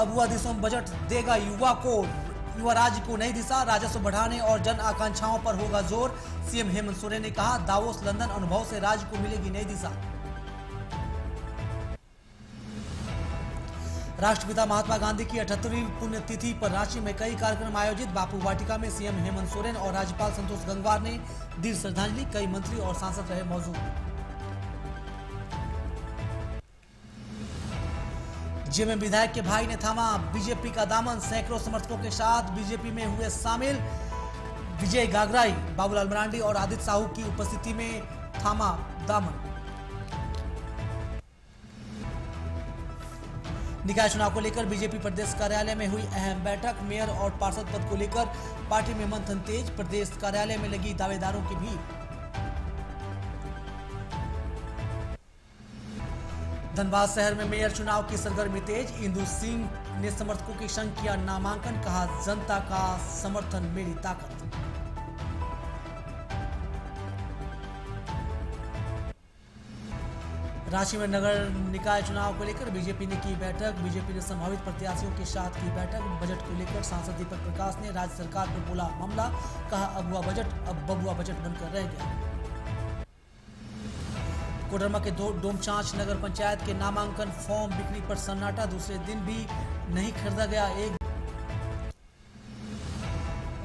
Abua Disom budget देगा युवा राज्य को नई दिशा, राजस्व बढ़ाने और जन आकांक्षाओं पर होगा जोर। सीएम हेमंत सोरेन ने कहा, दावोस लंदन अनुभव से राज्य को मिलेगी नई दिशा। राष्ट्रपिता महात्मा गांधी की 78वीं पुण्यतिथि पर रांची में कई कार्यक्रम आयोजित। बापू वाटिका में सीएम हेमंत सोरेन और राज्यपाल संतोष गंगवार ने दी श्रद्धांजलि। कई मंत्री और सांसद रहे मौजूद। जेएमएम विधायक के भाई ने थामा बीजेपी का दामन, सैकड़ों समर्थकों के साथ बीजेपी में हुए शामिल। विजय गागराई, बाबूलाल मरांडी और आदित्य साहू की उपस्थिति में थामा दामन। निकाय चुनाव को लेकर बीजेपी प्रदेश कार्यालय में हुई अहम बैठक। मेयर और पार्षद पद को लेकर पार्टी में मंथन तेज। प्रदेश कार्यालय में लगी दावेदारों की भीड़। धनबाद शहर में मेयर चुनाव की सरगर्मी तेज। इंदु सिंह ने समर्थकों के संग किया नामांकन, कहा, जनता का समर्थन मेरी ताकत। रांची में नगर निकाय चुनाव को लेकर बीजेपी ने की बैठक। बीजेपी ने संभावित प्रत्याशियों के साथ की बैठक। बजट को लेकर सांसद दीपक प्रकाश ने राज्य सरकार पर बोला मामला, कहा, अगुआ बजट अब बबुआ बजट बनकर रह गया। कोडरमा के डोमचांच नगर पंचायत के नामांकन फॉर्म बिक्री पर सन्नाटा, दूसरे दिन भी नहीं खरीदा गया एक।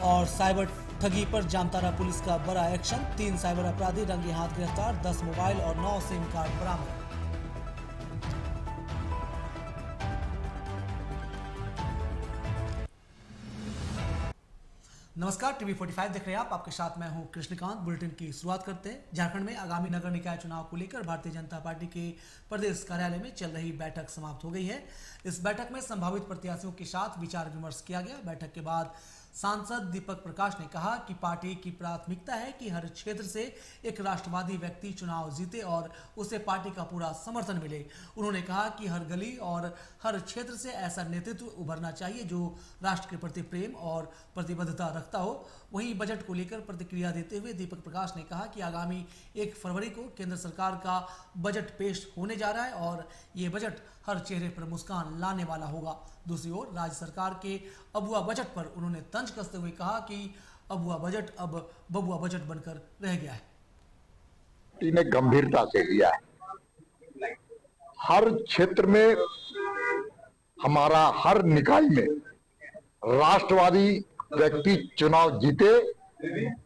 और साइबर ठगी पर जामताड़ा पुलिस का बड़ा एक्शन। 3 साइबर अपराधी रंगे हाथ गिरफ्तार, 10 मोबाइल और 9 सिम कार्ड बरामद। नमस्कार, टीवी 45 देख रहे हैं आप। आपके साथ मैं हूं कृष्णकांत। बुलेटिन की शुरुआत करते हैं। झारखंड में आगामी नगर निकाय चुनाव को लेकर भारतीय जनता पार्टी के प्रदेश कार्यालय में चल रही बैठक समाप्त हो गई है। इस बैठक में संभावित प्रत्याशियों के साथ विचार विमर्श किया गया। बैठक के बाद सांसद दीपक प्रकाश ने कहा कि पार्टी की प्राथमिकता है कि हर क्षेत्र से एक राष्ट्रवादी व्यक्ति चुनाव जीते और उसे पार्टी का पूरा समर्थन मिले। उन्होंने कहा कि हर गली और हर क्षेत्र से ऐसा नेतृत्व उभरना चाहिए जो राष्ट्र के प्रति प्रेम और प्रतिबद्धता रखता हो। वहीं बजट को लेकर प्रतिक्रिया देते हुए दीपक प्रकाश ने कहा कि आगामी 1 फरवरी को केंद्र सरकार का बजट पेश होने जा रहा है और ये बजट हर चेहरे पर मुस्कान लाने वाला होगा। दूसरी ओर राज्य सरकार के अबुआ बजट पर उन्होंने तंज कसते हुए कहा कि अबुआ बजट अब बबुआ बजट बनकर रह गया है। ने गंभीरता से लिया है। हर क्षेत्र में, हमारा हर निकाय में राष्ट्रवादी व्यक्ति चुनाव जीते,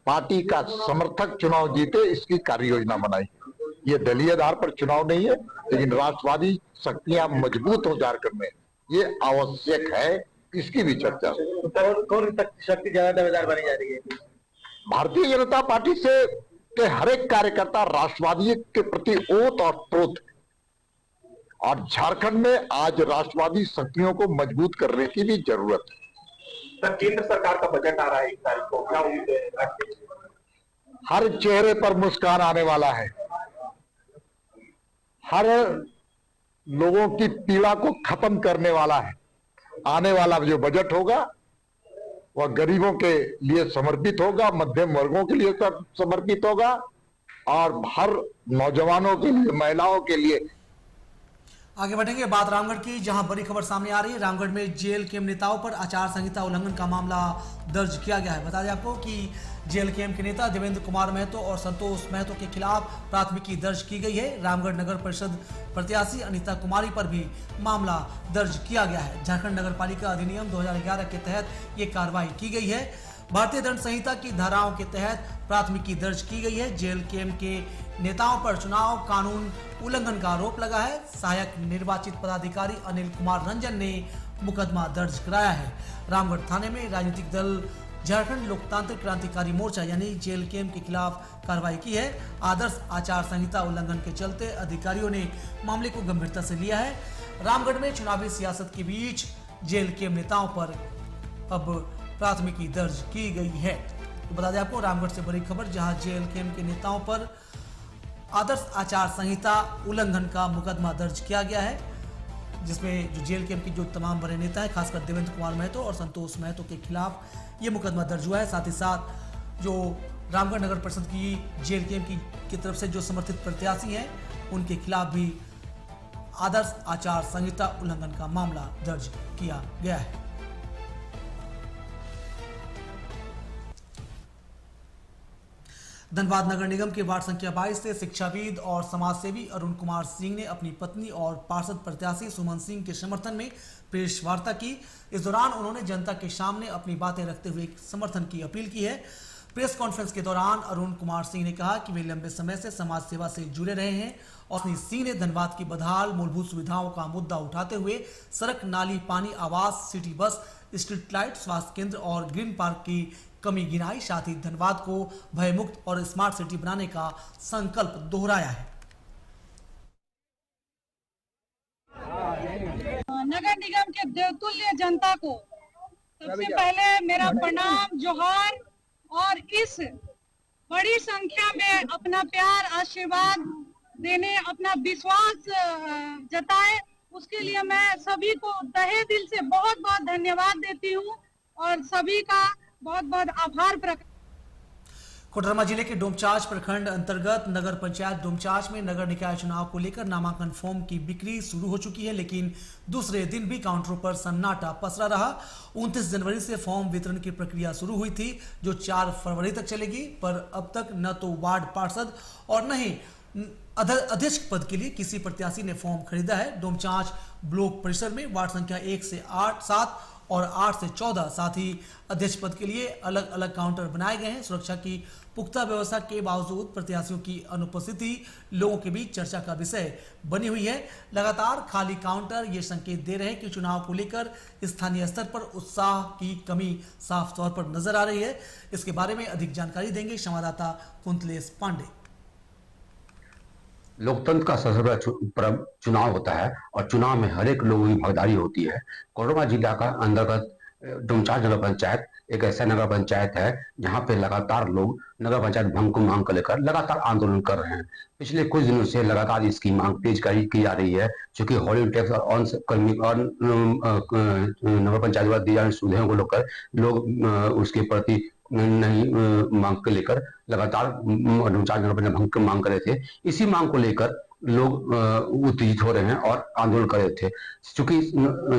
पार्टी का समर्थक चुनाव जीते, इसकी कार्य योजना बनाई। ये दलीय आधार पर चुनाव नहीं है, लेकिन राष्ट्रवादी शक्तियां मजबूत हो झारखंड में, ये आवश्यक है। इसकी भी चर्चा। कौन शक्ति ज्यादा दावेदार बनी जा रही है? भारतीय जनता पार्टी से के हर एक कार्यकर्ता राष्ट्रवादी के प्रति ओत और प्रोत, और झारखंड में आज राष्ट्रवादी शक्तियों को मजबूत करने की भी जरूरत है। सर, केंद्र सरकार का बजट आ रहा है 1 तारीख को, क्या उम्मीद है? हर चेहरे पर मुस्कान आने वाला है। हर लोगों की पीड़ा को खत्म करने वाला है। आने वाला जो बजट होगा वह गरीबों के लिए समर्पित होगा, मध्यम वर्गों के लिए समर्पित होगा और हर नौजवानों के लिए, महिलाओं के लिए। आगे बढ़ेंगे, बात रामगढ़ की, जहां बड़ी खबर सामने आ रही है। रामगढ़ में जेल के नेताओं पर आचार संहिता उल्लंघन का मामला दर्ज किया गया है। बता दें आपको कि जेल के नेता देवेंद्र कुमार महतो और संतोष महतो के खिलाफ प्राथमिकी दर्ज की गई है। रामगढ़ नगर परिषद प्रत्याशी अनीता कुमारी पर भी मामला दर्ज किया गया है। झारखंड नगर पालिका अधिनियम 2011 के तहत ये कार्रवाई की गई है। भारतीय दंड संहिता की धाराओं के तहत प्राथमिकी दर्ज की गई है। जेल के नेताओं पर चुनाव कानून उल्लंघन का आरोप लगा है। सहायक निर्वाचित पदाधिकारी अनिल कुमार रंजन ने मुकदमा दर्ज कराया है। रामगढ़ थाने में राजनीतिक दल झारखंड लोकतांत्रिक क्रांतिकारी मोर्चा यानी जेल के खिलाफ कार्रवाई की है। आदर्श आचार संहिता उल्लंघन के चलते अधिकारियों ने मामले को गंभीरता से लिया है। रामगढ़ में चुनावी सियासत के बीच जेल के नेताओं पर अब प्राथमिकी दर्ज की गई है। तो बता दें आपको रामगढ़ से बड़ी खबर, जहां जेल के नेताओं पर आदर्श आचार संहिता उल्लंघन का मुकदमा दर्ज किया गया है, जिसमें जो जेल के जो तमाम बड़े नेता है, खासकर देवेंद्र कुमार महतो और संतोष महतो के खिलाफ ये मुकदमा दर्ज हुआ है। साथ ही साथ जो रामगढ़ नगर परिषद की जेल की तरफ से जो समर्थित प्रत्याशी हैं, उनके खिलाफ भी आदर्श आचार संहिता उल्लंघन का मामला दर्ज किया गया है। धनबाद नगर निगम के वार्ड संख्या 22 से शिक्षाविद और समाजसेवी अरुण कुमार सिंह ने अपनी पत्नी और पार्षद प्रत्याशी सुमन सिंह के समर्थन में प्रेस वार्ता की। इस दौरान उन्होंने जनता के सामने अपनी बातें रखते हुए समर्थन की अपील की है। प्रेस कॉन्फ्रेंस के दौरान अरुण कुमार सिंह ने कहा कि वे लंबे समय से समाज सेवा से जुड़े रहे हैं और श्री सिंह ने धनबाद की बदहाल मूलभूत सुविधाओं का मुद्दा उठाते हुए सड़क, नाली, पानी, आवास, सिटी बस, स्ट्रीट लाइट, स्वास्थ्य केंद्र और ग्रीन पार्क की कमी गिनाई। साथ ही धनबाद को भयमुक्त और स्मार्ट सिटी बनाने का संकल्प दोहराया है। नगर निगम के देवतुल्य जनता को सबसे पहले मेरा प्रणाम, जोहार, और इस बड़ी संख्या में अपना प्यार, आशीर्वाद देने, अपना विश्वास जताए, उसके लिए मैं सभी को तहे दिल से बहुत बहुत धन्यवाद देती हूँ और सभी का बहुत बहुत आभार प्रकट। कोडरमा जिले के डोमचांच प्रखंड अंतर्गत नगर पंचायत डोमचांच में नगर निकाय चुनाव को लेकर नामांकन फॉर्म की बिक्री शुरू हो चुकी है, लेकिन दूसरे दिन भी काउंटरों पर सन्नाटा पसरा रहा। 29 जनवरी से फॉर्म वितरण की प्रक्रिया शुरू हुई थी, जो 4 फरवरी तक चलेगी, पर अब तक न तो वार्ड पार्षद और न ही अध्यक्ष पद के लिए किसी प्रत्याशी ने फॉर्म खरीदा है। डोमचांच ब्लॉक परिसर में वार्ड संख्या 1 से 8, 7 और 8 से 14, साथ ही अध्यक्ष पद के लिए अलग अलग काउंटर बनाए गए हैं। सुरक्षा की पुख्ता व्यवस्था के बावजूद प्रत्याशियों की अनुपस्थिति लोगों के बीच चर्चा का विषय बनी हुई है। लगातार खाली काउंटर ये संकेत दे रहे हैं कि चुनाव को लेकर स्थानीय स्तर पर उत्साह की कमी साफ तौर पर नजर आ रही है। इसके बारे में अधिक जानकारी देंगे संवाददाता कुंतलेश पांडे। लोकतंत्र का सबसे बड़ा चुनाव होता है और चुनाव में हर एक लोगों की भागीदारी होती है। कोडरमा जिला का अंतर्गत डोमचांच नगर पंचायत एक ऐसा नगर पंचायत है जहां पे लगातार लोग नगर पंचायत भंग को मांग को लेकर लगातार आंदोलन कर रहे हैं। पिछले कुछ दिनों से लगातार इसकी मांग तेज की जा रही है, क्योंकि हॉलिडे टैक्स और कर्मी और नगर पंचायत द्वारा दी जाने सुविधाओं को लेकर लोग उसके प्रति नहीं मांग को लेकर लगातार डोमचांच नगर पंचायत भंग की मांग कर रहे थे। इसी मांग को लेकर लोग उत्तेजित हो रहे हैं और आंदोलन कर रहे थे। चूंकि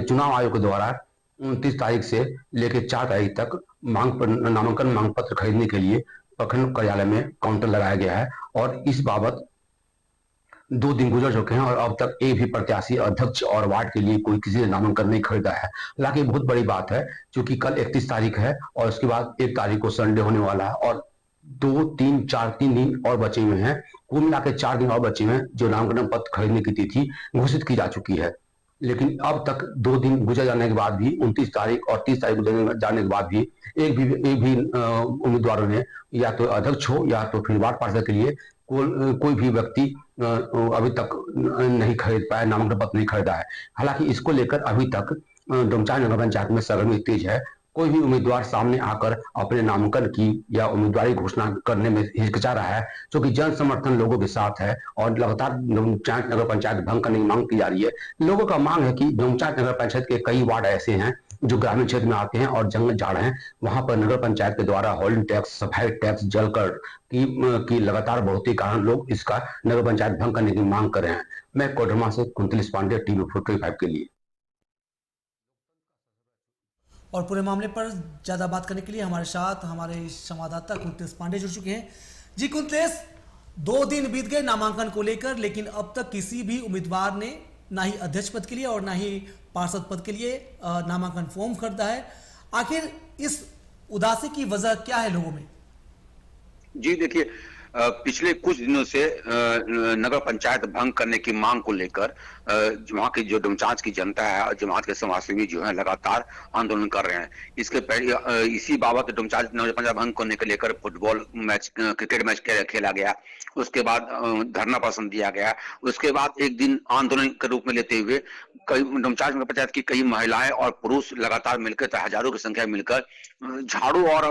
चुनाव आयोग के द्वारा 29 तारीख से लेकर 4 तारीख तक नामांकन मांग पत्र खरीदने के लिए प्रखंड कार्यालय में काउंटर लगाया गया है और इस बाबत 2 दिन गुजर चुके हैं और अब तक एक भी प्रत्याशी, अध्यक्ष और वार्ड के लिए कोई किसी ने नामांकन नहीं खरीदा है। हालांकि बहुत बड़ी बात है, क्योंकि कल 31 तारीख है और उसके बाद 1 तारीख को संडे होने वाला है और 2, 3, 4 3 दिन और बचे हुए हैं। कुल मिला के 4 दिन और बचे हुए हैं जो नामांकन पत्र खरीदने की तिथि घोषित की जा चुकी है। लेकिन अब तक 2 दिन गुजर जाने के बाद भी 29 तारीख और 30 तारीख गुजर जाने के बाद भी एक भी उम्मीदवारों ने या तो अध्यक्ष हो या तो फिर वार्ड पार्षद के लिए कोई भी व्यक्ति अभी तक नहीं खरीद पाया, नामांकन पत्र नहीं खरीदा है। हालांकि इसको लेकर अभी तक डोमचांच नगर पंचायत में सरगर्मी तेज है। कोई भी उम्मीदवार सामने आकर अपने नामांकन की या उम्मीदवारी घोषणा करने में हिचकिचा रहा है, क्योंकि जन समर्थन लोगों के साथ है और लगातार डोमचांच नगर पंचायत भंग करने की मांग की जा रही है। लोगों का मांग है कि डोमचांच नगर पंचायत के कई वार्ड ऐसे हैं जो ग्रामीण क्षेत्र में आते हैं और जंगल झाड़ हैं, वहां पर नगर पंचायत के द्वारा हॉल्डिंग टैक्स, सफाई टैक्स, जल कर की लगातार बढ़ोतरी के कारण लोग इसका नगर पंचायत भंग करने की मांग कर रहे हैं। मैं कोडरमा से कुंतलेश पांडे, टीवी 45 के लिए। और पूरे मामले पर ज्यादा बात करने के लिए हमारे साथ हमारे संवाददाता कुंतलेश पांडे जुड़ चुके हैं। जी कुंतलेश, 2 दिन बीत गए नामांकन को लेकर, लेकिन अब तक किसी भी उम्मीदवार ने ना ही अध्यक्ष पद के लिए और ना ही पार्षद पद के लिए नामांकन फॉर्म खरीदा है। आखिर इस उदासी की वजह क्या है लोगों में? जी देखिए, पिछले कुछ दिनों से नगर पंचायत भंग करने की मांग को लेकर वहां की जो डोमचांच की जनता है और जमात के समाजसेवी जो है लगातार आंदोलन कर रहे हैं। इसके पहले इसी बाबत डोमचांच नगर पंचायत भंग करने को लेकर फुटबॉल मैच, क्रिकेट मैच खेला गया। उसके बाद धरना प्रदर्शन दिया गया। उसके बाद एक दिन आंदोलन के रूप में लेते हुए कई डोमचांच नगर पंचायत की कई महिलाएं और पुरुष लगातार मिलकर, हजारों की संख्या मिलकर झाड़ू और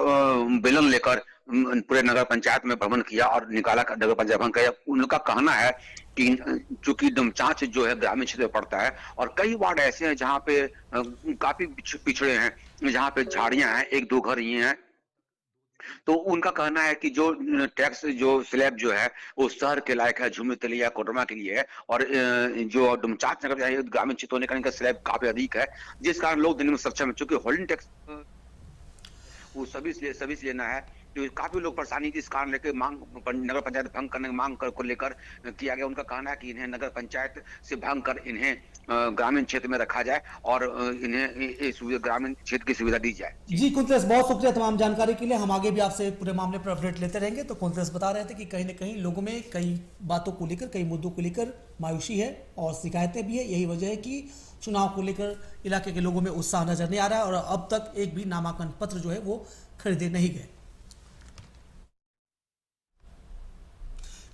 बेलन लेकर पूरे नगर पंचायत में भ्रमण किया और निकाला नगर पंचायत भंग किया। उनका कहना है कि चूंकि डोमचांच जो है ग्रामीण क्षेत्र में पड़ता है और कई वार्ड ऐसे हैं जहां पे काफी पिछड़े हैं, जहां पे झाड़ियां हैं, 1-2 घर ये हैं तो उनका कहना है कि जो टैक्स जो स्लैब जो है वो शहर के लायक है, झुमरी के लिए या कोडरमा के लिए है, और जो डुमचाच नगर ग्रामीण क्षेत्रों में इनका स्लैब काफी अधिक है, जिस कारण लोग देने में सक्षम है। चूंकि होल्डिंग टैक्स वो सभी से लेना है, तो काफी लोग परेशानी इस कारण लेकर मांग नगर पंचायत भंग करने की मांग को लेकर किया गया। उनका कहना है कि इन्हें नगर पंचायत से भंग कर इन्हें ग्रामीण क्षेत्र में रखा जाए और इन्हें ग्रामीण क्षेत्र की सुविधा दी जाए। जी कुंतलेश, बहुत शुक्रिया तमाम जानकारी के लिए। हम आगे भी आपसे पूरे मामले पर अपडेट लेते रहेंगे। तो कुंतलेश बता रहे थे कि कहीं न कहीं लोगों में कई बातों को लेकर, कई मुद्दों को लेकर मायूसी है और शिकायतें भी है। यही वजह है कि चुनाव को लेकर इलाके के लोगों में उत्साह नजर नहीं आ रहा है और अब तक एक भी नामांकन पत्र जो है वो खरीदे नहीं गए।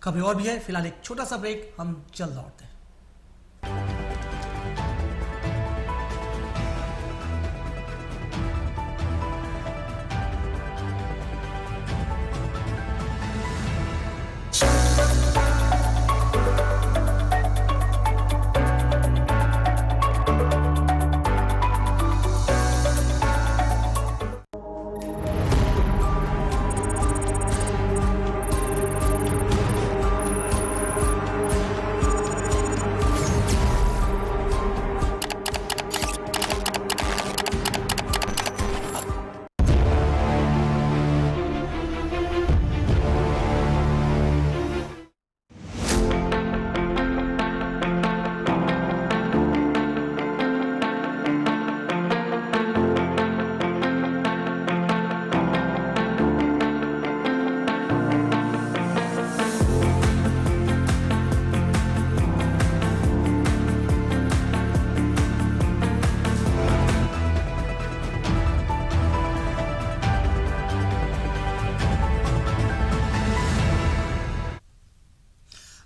खबरें और भी है, फिलहाल एक छोटा सा ब्रेक, हम जल्द लौटते हैं।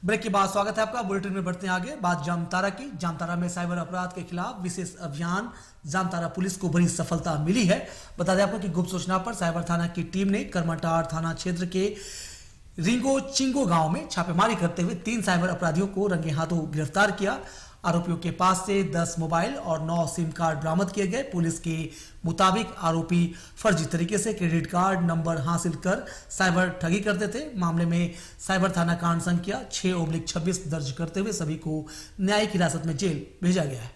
ब्रेक के बाद स्वागत है आपका। बुलेटिन में बढ़ते हैं आगे। बात जामताड़ा की। जामताड़ा में साइबर अपराध के खिलाफ विशेष अभियान, जामताड़ा पुलिस को बड़ी सफलता मिली है। बता दें आपको कि गुप्त सूचना पर साइबर थाना की टीम ने करमाटाड़ थाना क्षेत्र के रिंगो चिंगो गांव में छापेमारी करते हुए 3 साइबर अपराधियों को रंगे हाथों गिरफ्तार किया। आरोपियों के पास से 10 मोबाइल और 9 सिम कार्ड बरामद किए गए। पुलिस के मुताबिक आरोपी फर्जी तरीके से क्रेडिट कार्ड नंबर हासिल कर साइबर ठगी करते थे। मामले में साइबर थाना कांड संख्या 6/26 दर्ज करते हुए सभी को न्यायिक हिरासत में जेल भेजा गया है।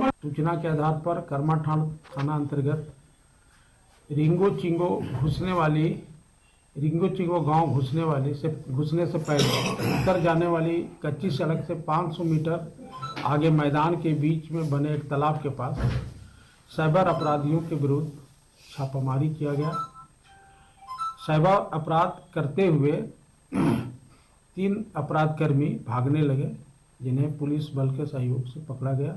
सूचना के आधार पर करमाटाड़ थाना अंतर्गत रिंगो चिंगो गांव घुसने से पहले उत्तर जाने वाली कच्ची सड़क से 500 मीटर आगे मैदान के बीच में बने एक तालाब के पास साइबर अपराधियों के विरुद्ध छापामारी किया गया। साइबर अपराध करते हुए 3 अपराधकर्मी भागने लगे, जिन्हें पुलिस बल के सहयोग से पकड़ा गया।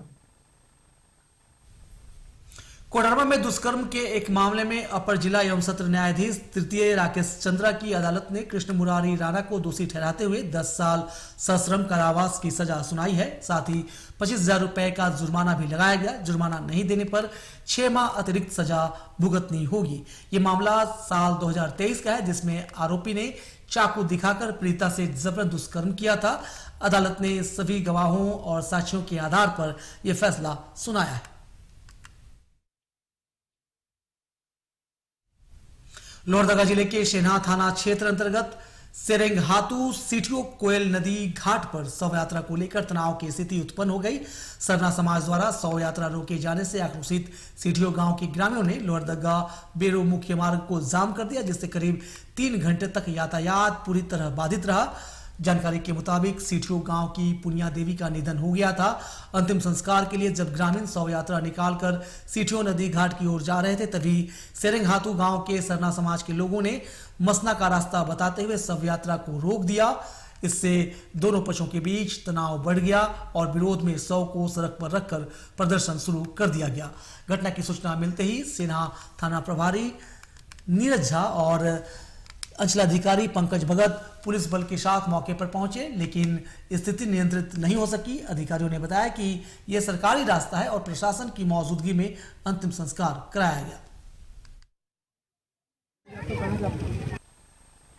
कोडरमा में दुष्कर्म के एक मामले में अपर जिला एवं सत्र न्यायाधीश तृतीय राकेश चंद्रा की अदालत ने कृष्ण मुरारी राणा को दोषी ठहराते हुए 10 साल सश्रम कारावास की सजा सुनाई है। साथ ही 25,000 रुपए का जुर्माना भी लगाया गया। जुर्माना नहीं देने पर 6 माह अतिरिक्त सजा भुगतनी होगी। ये मामला साल 2023 का है, जिसमें आरोपी ने चाकू दिखाकर पीड़िता से जबरन दुष्कर्म किया था। अदालत ने सभी गवाहों और साक्ष्यों के आधार पर यह फैसला सुनाया है। लोहरदगा जिले के शेना थाना क्षेत्र अंतर्गत सेरेंगहातू सीठियो कोयल नदी घाट पर शव यात्रा को लेकर तनाव की स्थिति उत्पन्न हो गई। सरना समाज द्वारा शव यात्रा रोके जाने से आक्रोशित सीठियो गांव के ग्रामीणों ने लोहरदगा बेरो मुख्य मार्ग को जाम कर दिया, जिससे करीब 3 घंटे तक यातायात पूरी तरह बाधित रहा। जानकारी के मुताबिक सीठियो गांव की पुनिया देवी का निधन हो गया था। अंतिम संस्कार के लिए जब ग्रामीण शव यात्रा निकालकर सीठियो नदी घाट की ओर जा रहे थे, तभी सेरेंगहातू गांव के सरना समाज के लोगों ने मसना का रास्ता बताते हुए शव यात्रा को रोक दिया। इससे दोनों पक्षों के बीच तनाव बढ़ गया और विरोध में शव को सड़क पर रखकर प्रदर्शन शुरू कर दिया गया। घटना की सूचना मिलते ही सेना थाना प्रभारी नीरज झा और अंचलाधिकारी पंकज भगत पुलिस बल के साथ मौके पर पहुंचे, लेकिन स्थिति नियंत्रित नहीं हो सकी। अधिकारियों ने बताया कि यह सरकारी रास्ता है और प्रशासन की मौजूदगी में अंतिम संस्कार कराया गया।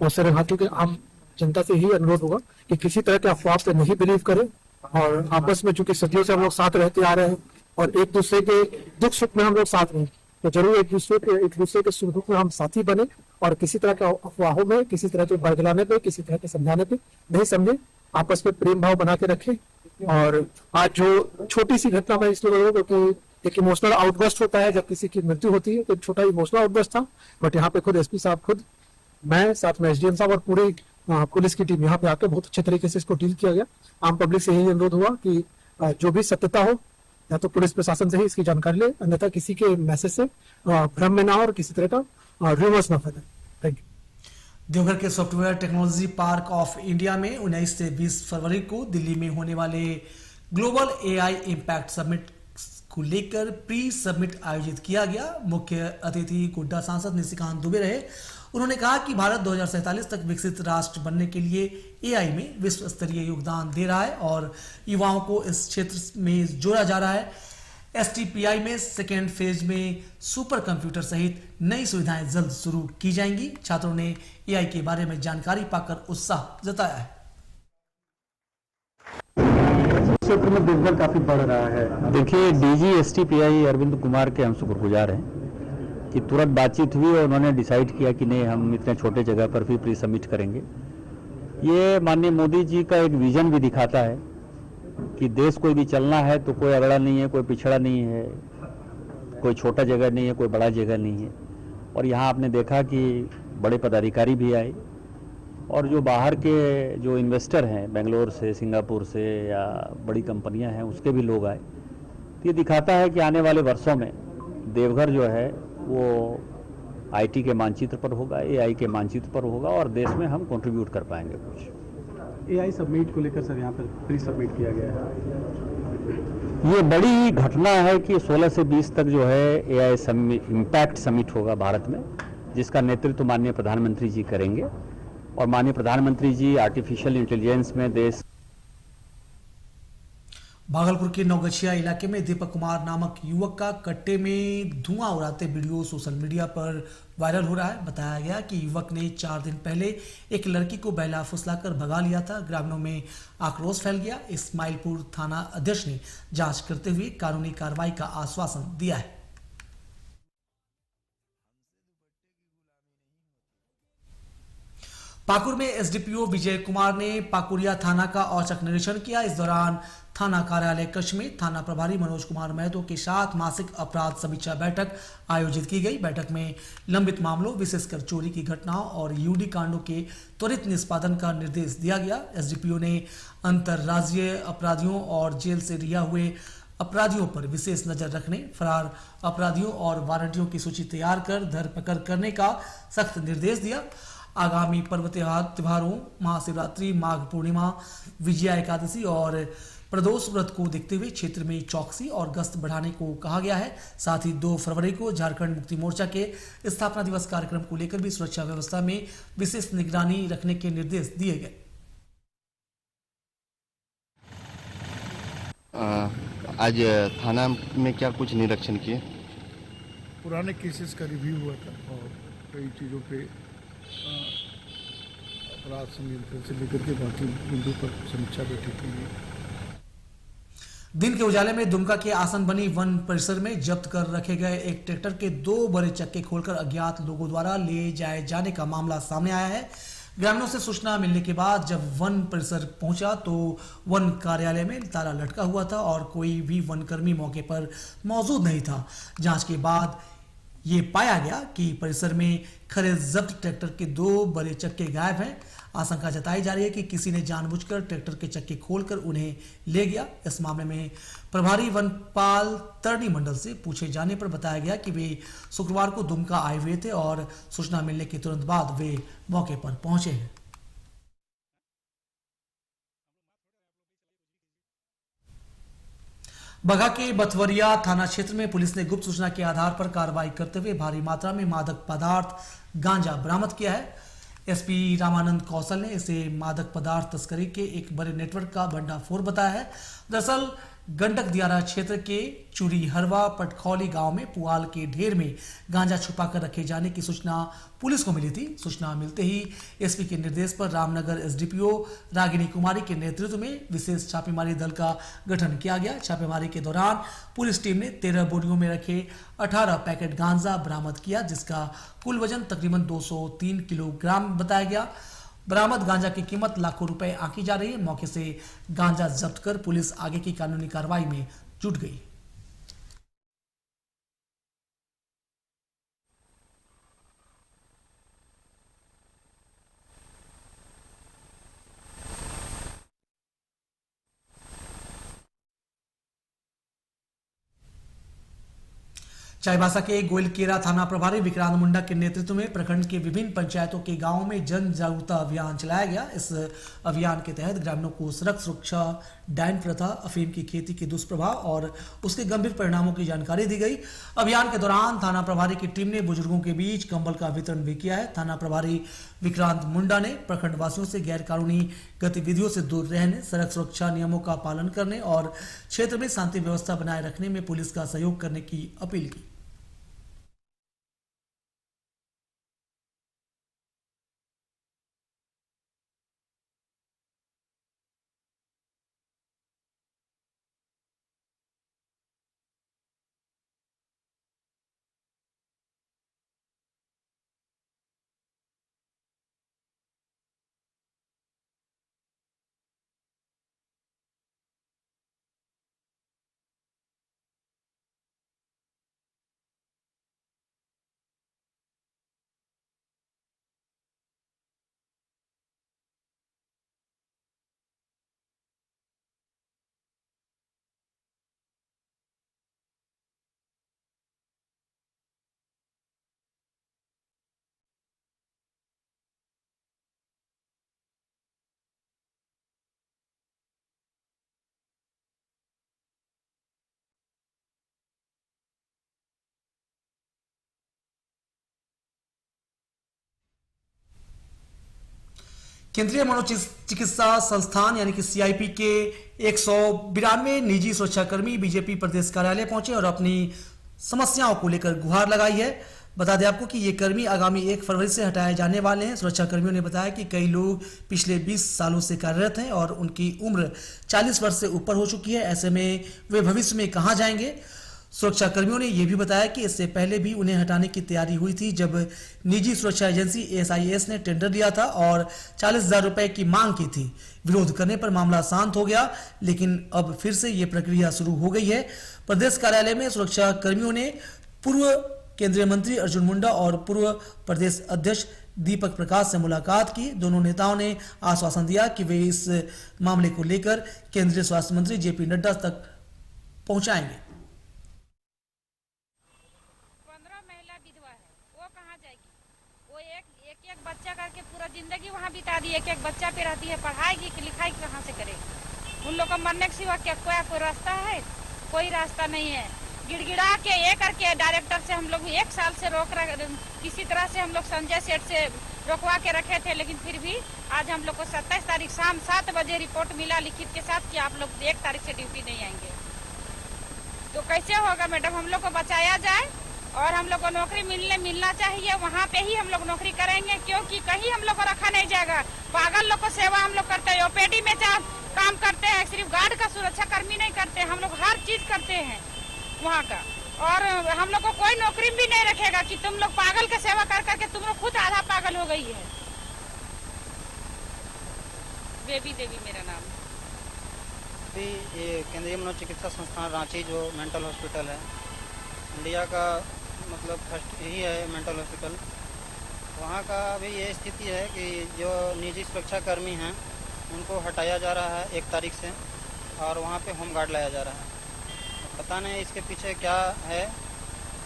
और सेरेंगहातू के आम जनता से ही अनुरोध होगा कि किसी तरह के अफवाह पे नहीं बिलीव करें और आपस में, चूंकि सदियों से हम लोग साथ रहते आ रहे हैं और एक दूसरे के दुख सुख में हम लोग साथ रहें, तो जरूर एक दूसरे के सुख दुख में हम साथी बने और किसी तरह के अफवाहों में, किसी तरह के बरगलाने पे, किसी तरह के समझाने पे नहीं समझे, आपस में प्रेम भाव बना के रखें। और आज जो छोटी सी घटना मैं इसलिए बोल रहा हूँ क्योंकि एक इमोशनल आउटबर्स्ट होता है जब किसी की मृत्यु होती है, तो छोटा इमोशनल आउटबर्स्ट था, बट यहाँ पे खुद एसपी साहब, खुद मैं, साथ में एसडीएम साहब और पूरी पुलिस की टीम यहाँ पे आकर बहुत अच्छे तरीके से इसको डील किया गया। आम पब्लिक से यही अनुरोध हुआ कि जो भी सत्यता हो या तो पुलिस प्रशासन से ही इसकी जानकारी ले, अन्यथा किसी के मैसेज से भ्रम में ना और किसी तरह का रूमर्स ना फैले। Thank you. देवघर के software technology park of India में 19 से 20 फरवरी को दिल्ली में होने वाले ग्लोबल एआई इम्पैक्ट समिट को लेकर प्री समिट आयोजित किया गया। मुख्य अतिथि गोड्डा सांसद निशिकांत दुबे रहे। उन्होंने कहा कि भारत 2047 तक विकसित राष्ट्र बनने के लिए एआई में विश्व स्तरीय योगदान दे रहा है और युवाओं को इस क्षेत्र में जोड़ा जा रहा है। एसटीपीआई में सेकेंड फेज में सुपर कंप्यूटर सहित नई सुविधाएं जल्द शुरू की जाएंगी। छात्रों ने एआई के बारे में जानकारी पाकर उत्साह जताया है। क्षेत्र में देवघर काफी बढ़ रहा है। देखिए, डीजी एसटीपीआई अरविंद कुमार के हम शुक्रगुजार हैं कि तुरंत बातचीत हुई और उन्होंने डिसाइड किया कि नहीं, हम इतने छोटे जगह पर भी प्री सबमिट करेंगे। ये माननीय मोदी जी का एक विजन भी दिखाता है कि देश कोई भी चलना है तो कोई अगड़ा नहीं है, कोई पिछड़ा नहीं है, कोई छोटा जगह नहीं है, कोई बड़ा जगह नहीं है। और यहाँ आपने देखा कि बड़े पदाधिकारी भी आए और जो बाहर के जो इन्वेस्टर हैं, बेंगलोर से, सिंगापुर से या बड़ी कंपनियां हैं, उसके भी लोग आए। तो ये दिखाता है कि आने वाले वर्षों में देवघर जो है वो आईटी के मानचित्र पर होगा, एआई के मानचित्र पर होगा और देश में हम कंट्रीब्यूट कर पाएंगे कुछ। एआई सबमिट को लेकर सर यहाँ पर प्री सबमिट किया गया है। ये बड़ी घटना है कि 16 से 20 तक जो है एआई इम्पैक्ट समिट होगा भारत में, जिसका नेतृत्व माननीय प्रधानमंत्री जी करेंगे और माननीय प्रधानमंत्री जी आर्टिफिशियल इंटेलिजेंस में देश। भागलपुर के नौगछिया इलाके में दीपक कुमार नामक युवक का कट्टे में धुआं उड़ाते वीडियो सोशल मीडिया पर वायरल हो रहा है। बताया गया कि युवक ने 4 दिन पहले एक लड़की को बहला फुसलाकर भगा लिया था। ग्रामीणों में आक्रोश फैल गया। इस्माइलपुर थाना अध्यक्ष ने जांच करते हुए कानूनी कार्रवाई का आश्वासन दिया है। पाकुड़ में एसडीपीओ विजय कुमार ने पाकुड़िया थाना का औचक निरीक्षण किया। इस दौरान थाना कार्यालय कक्ष में थाना प्रभारी मनोज कुमार महतो के साथ मासिक अपराध समीक्षा बैठक आयोजित की गई। बैठक में लंबित मामलों, विशेषकर चोरी की घटनाओं और यूडी कांडों के त्वरित निष्पादन का निर्देश दिया गया। एसडीपीओ ने अंतर्राज्यीय अपराधियों और जेल से रिहा हुए अपराधियों पर विशेष नजर रखने, फरार अपराधियों और वारंटियों की सूची तैयार कर धरपकड़ करने का सख्त निर्देश दिया। आगामी पर्व त्योहारों महाशिवरात्रि, माघ पूर्णिमा, विजया एकादशी और प्रदोष व्रत को देखते हुए क्षेत्र में चौकसी और गश्त बढ़ाने को कहा गया है। साथ ही 2 फरवरी को झारखंड मुक्ति मोर्चा के स्थापना दिवस कार्यक्रम को लेकर भी सुरक्षा व्यवस्था में विशेष निगरानी रखने के निर्देश दिए गए। आज थाना में क्या कुछ निरीक्षण किए? पुराने केसेस का रिव्यू हुआ था और कई चीज़ों पे अपराध संयंत्रण से लेकर के बाकी बिंदु पर समीक्षा बैठक हुई। दिन के उजाले में दुमका के आसन बनी वन परिसर में जब्त कर रखे गए एक ट्रैक्टर के 2 बड़े चक्के खोलकर अज्ञात लोगों द्वारा ले जाए जाने का मामला सामने आया है। ग्रामीणों से सूचना मिलने के बाद जब वन परिसर पहुंचा तो वन कार्यालय में ताला लटका हुआ था और कोई भी वनकर्मी मौके पर मौजूद नहीं था। जांच के बाद ये पाया गया कि परिसर में खड़े जब्त ट्रैक्टर के 2 बड़े चक्के गायब हैं। आशंका जताई जा रही है कि किसी ने जानबूझकर ट्रैक्टर के चक्के खोलकर उन्हें ले गया। इस मामले में प्रभारी वनपाल तरनी मंडल से पूछे जाने पर बताया गया कि वे शुक्रवार को दुमका आए हुए थे और सूचना मिलने के तुरंत बाद वे मौके पर पहुंचे हैं। बगहा के बथवरिया थाना क्षेत्र में पुलिस ने गुप्त सूचना के आधार पर कार्रवाई करते हुए भारी मात्रा में मादक पदार्थ गांजा बरामद किया है। एसपी रामानंद कौशल ने इसे मादक पदार्थ तस्करी के एक बड़े नेटवर्क का भंडाफोड़ बताया है। दरअसल गंडक दियारा क्षेत्र के चूरी हरवा पटखौली गांव में पुआल के ढेर में गांजा छुपाकर रखे जाने की सूचना पुलिस को मिली थी। सूचना मिलते ही एसपी के निर्देश पर रामनगर एसडीपीओ रागिनी कुमारी के नेतृत्व में विशेष छापेमारी दल का गठन किया गया। छापेमारी के दौरान पुलिस टीम ने 13 बोरियों में रखे 18 पैकेट गांजा बरामद किया, जिसका कुल वजन तकरीबन 203 किलोग्राम बताया गया। बरामद गांजा की कीमत लाखों रुपए आंकी जा रही है। मौके से गांजा जब्त कर पुलिस आगे की कानूनी कार्रवाई में जुट गई। चाईबासा के गोइलकेरा थाना प्रभारी विक्रांत मुंडा के नेतृत्व में प्रखंड के विभिन्न पंचायतों के गांवों में जन जागरूकता अभियान चलाया गया। इस अभियान के तहत ग्रामीणों को सड़क सुरक्षा, डायन प्रथा, अफीम की खेती के दुष्प्रभाव और उसके गंभीर परिणामों की जानकारी दी गई। अभियान के दौरान थाना प्रभारी की टीम ने बुजुर्गों के बीच कंबल का वितरण भी किया है। थाना प्रभारी विक्रांत मुंडा ने प्रखंड वासियों से गैर कानूनी गतिविधियों से दूर रहने, सड़क सुरक्षा नियमों का पालन करने और क्षेत्र में शांति व्यवस्था बनाए रखने में पुलिस का सहयोग करने की अपील की। केंद्रीय मनोचिकित्सा संस्थान यानी कि सीआईपी के 192 निजी सुरक्षाकर्मी बीजेपी प्रदेश कार्यालय पहुंचे और अपनी समस्याओं को लेकर गुहार लगाई है। बता दें आपको कि ये कर्मी आगामी 1 फरवरी से हटाए जाने वाले हैं। सुरक्षाकर्मियों ने बताया कि कई लोग पिछले 20 सालों से कार्यरत हैं और उनकी उम्र 40 वर्ष से ऊपर हो चुकी है। ऐसे में वे भविष्य में कहां जाएंगे। सुरक्षाकर्मियों ने यह भी बताया कि इससे पहले भी उन्हें हटाने की तैयारी हुई थी, जब निजी सुरक्षा एजेंसी एसआईएस ने टेंडर दिया था और 40,000 रुपए की मांग की थी। विरोध करने पर मामला शांत हो गया, लेकिन अब फिर से ये प्रक्रिया शुरू हो गई है। प्रदेश कार्यालय में सुरक्षा कर्मियों ने पूर्व केंद्रीय मंत्री अर्जुन मुंडा और पूर्व प्रदेश अध्यक्ष दीपक प्रकाश से मुलाकात की। दोनों नेताओं ने आश्वासन दिया कि वे इस मामले को लेकर केंद्रीय स्वास्थ्य मंत्री जेपी नड्डा तक पहुंचाएंगे। बच्चा करके पूरा जिंदगी वहाँ बिता दी, एक बच्चा पे रहती है, पढ़ाएगी कि लिखाई कहाँ से करेगी। उन लोग को मरने के सिवा क्या कोई रास्ता है? कोई रास्ता नहीं है। गिड़गिड़ा के ये करके डायरेक्टर से हम लोग 1 साल से किसी तरह से हम लोग संजय सेठ से रोकवा के रखे थे, लेकिन फिर भी आज हम लोग को 27 तारीख शाम 7 बजे रिपोर्ट मिला लिखित के साथ कि आप लोग 1 तारीख से ड्यूटी नहीं आएंगे। तो कैसे होगा मैडम? हम लोग को बचाया जाए और हम लोग को नौकरी मिलना चाहिए। वहाँ पे ही हम लोग नौकरी करेंगे, क्योंकि कहीं हम लोग को रखा नहीं जाएगा। पागल लोग को सेवा हम लोग करते हैं, ओपीडी में काम करते हैं, सिर्फ गार्ड का सुरक्षा कर्मी नहीं करते, हम लोग हर चीज करते हैं वहाँ का। और हम लोग को कोई नौकरी भी नहीं रखेगा कि तुम लोग पागल का सेवा कर करके तुम लोग खुद आधा पागल हो गई है। बेबी देवी मेरा नाम। ये केंद्रीय मनोचिकित्सा संस्थान रांची जो मेंटल हॉस्पिटल है, इंडिया का मतलब फर्स्ट यही है मेंटल हॉस्पिटल। वहाँ का अभी ये स्थिति है कि जो निजी सुरक्षाकर्मी हैं उनको हटाया जा रहा है 1 तारीख से, और वहाँ पे होम गार्ड लाया जा रहा है। पता नहीं इसके पीछे क्या है।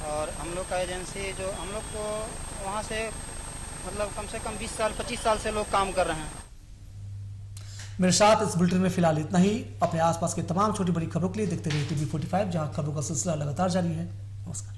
और हम लोग का एजेंसी जो हम लोग को वहाँ से मतलब कम से कम 20 साल 25 साल से लोग काम कर रहे हैं। मेरे साथ इस बुलेटिन में फिलहाल इतना ही। अपने आसपास के तमाम छोटी बड़ी खबरों के लिए देखते रहिए TV45, जहां खबरों का सिलसिला लगातार जारी है। नमस्कार।